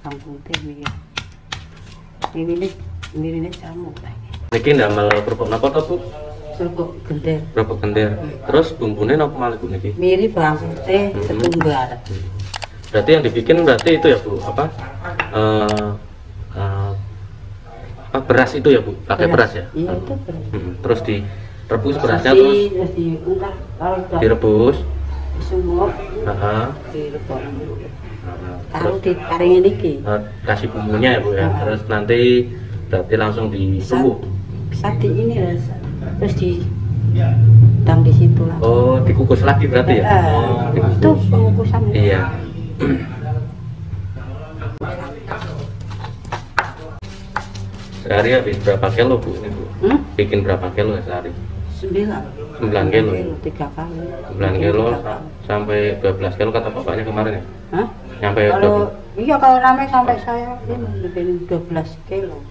bawang putih ini jamur lagi. Niki ndamel kerupuk napa to, Bu? Kerupuk Gendar. Kerupuk Gendar. Terus bumbune napa malih Bu niki? Mirip bawang putih, ketumbar. Berarti yang dibikin berarti itu ya, Bu, apa? Beras itu ya, Bu? Pakai beras ya? Iya, itu beras. Terus direbus berasnya terus direbus. Disumur. Heeh. Direbus. Taruh di taring ini. Kasih bumbunya ya, Bu ya. Terus nanti berarti langsung ditumbuk. Bisa di ini ya. Terus di dang di situ lah. Oh, dikukus lagi berarti ya? Oh, itu pengukusan. Iya. Sehari habis berapa kilo, Bu, ini, Bu? Bikin berapa kilo sehari? 9 kilo. 3 kali. 9 kilo sampai 12 kilo kata bapaknya kemarin ya? Hah? Nyampe Iya, kalau ramai sampai saya ini lebih 12 kilo.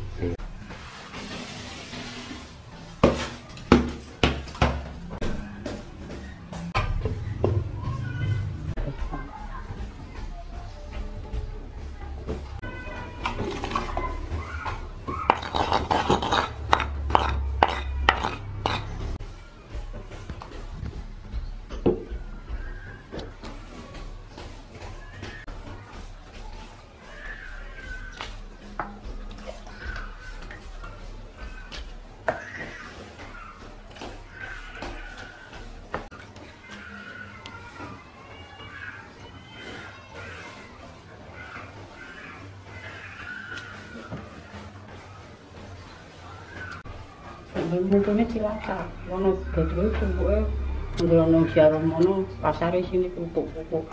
Bentuknya cilacap, ono gede kerupuknya, ono jarum, ono pasar di sini kerupuk-kerupuk.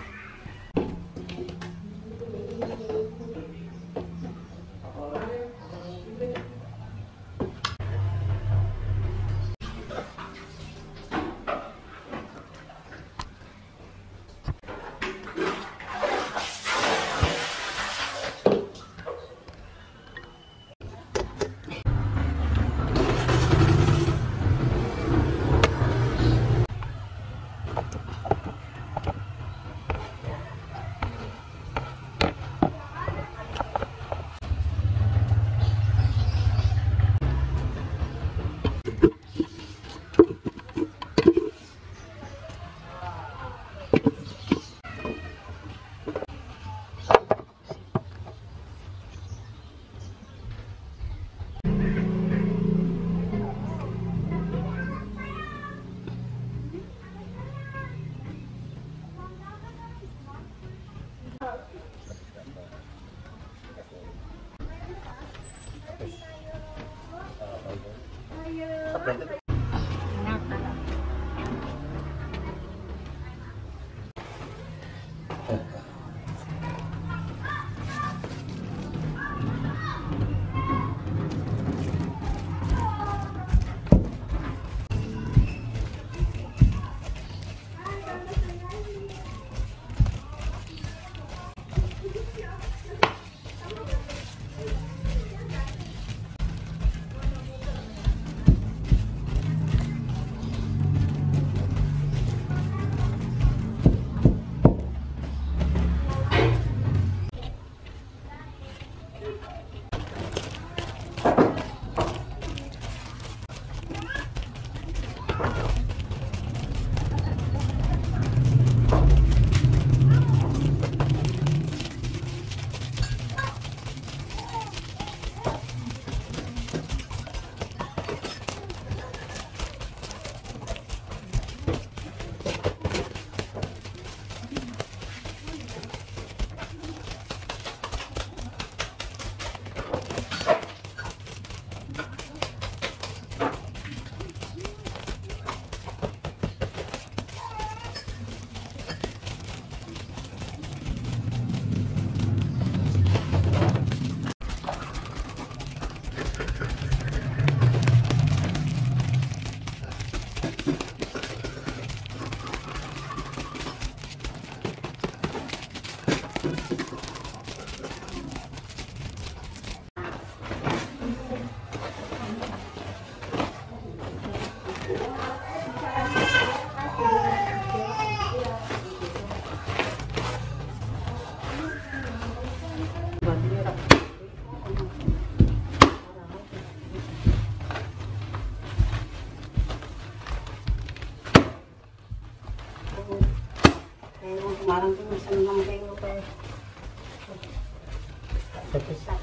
Terkesan.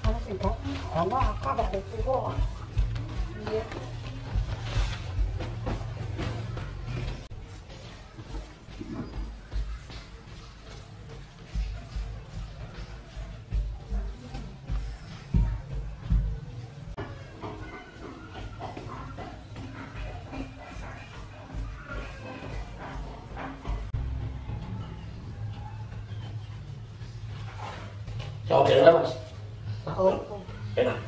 Kalau tidak, kalau aku ada itu kok. Iya. Coba enak mas. Tahu. Enak.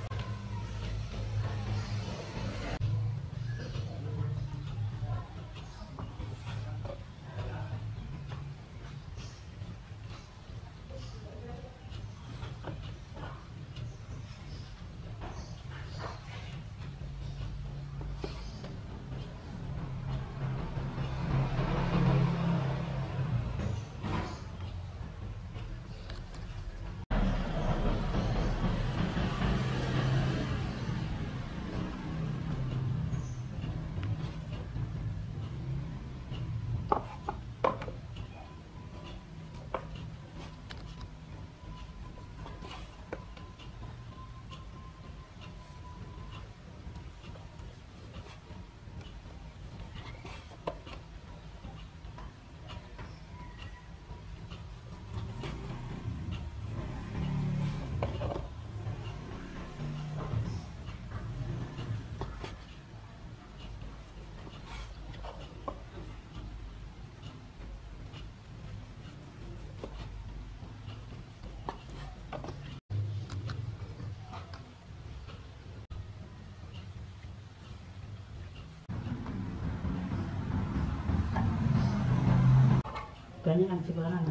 Banyak kan sekarang.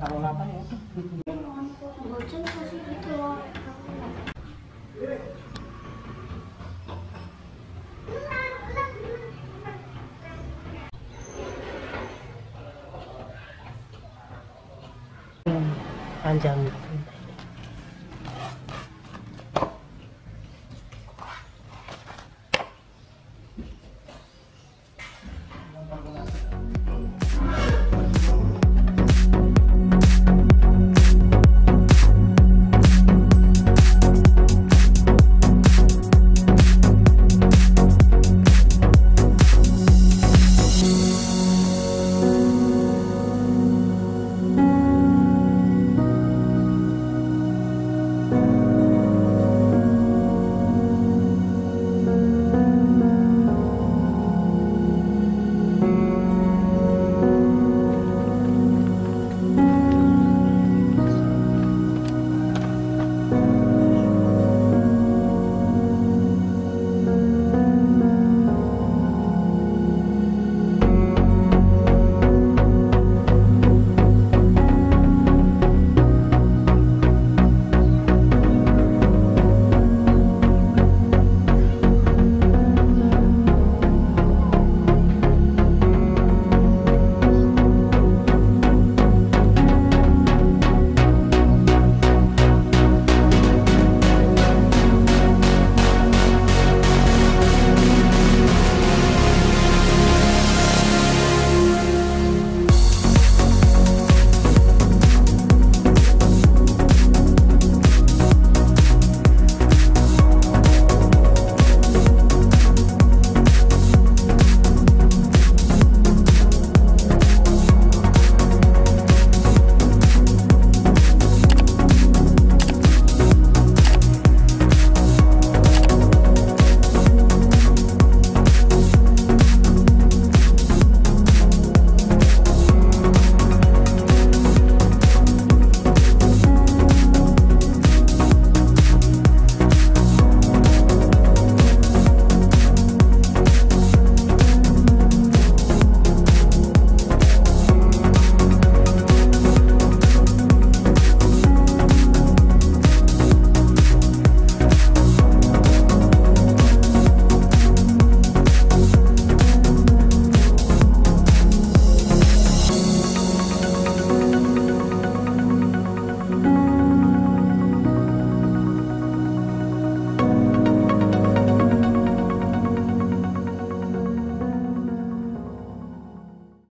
Kalau lapar ya. Boceng kasih gitu. Panjang.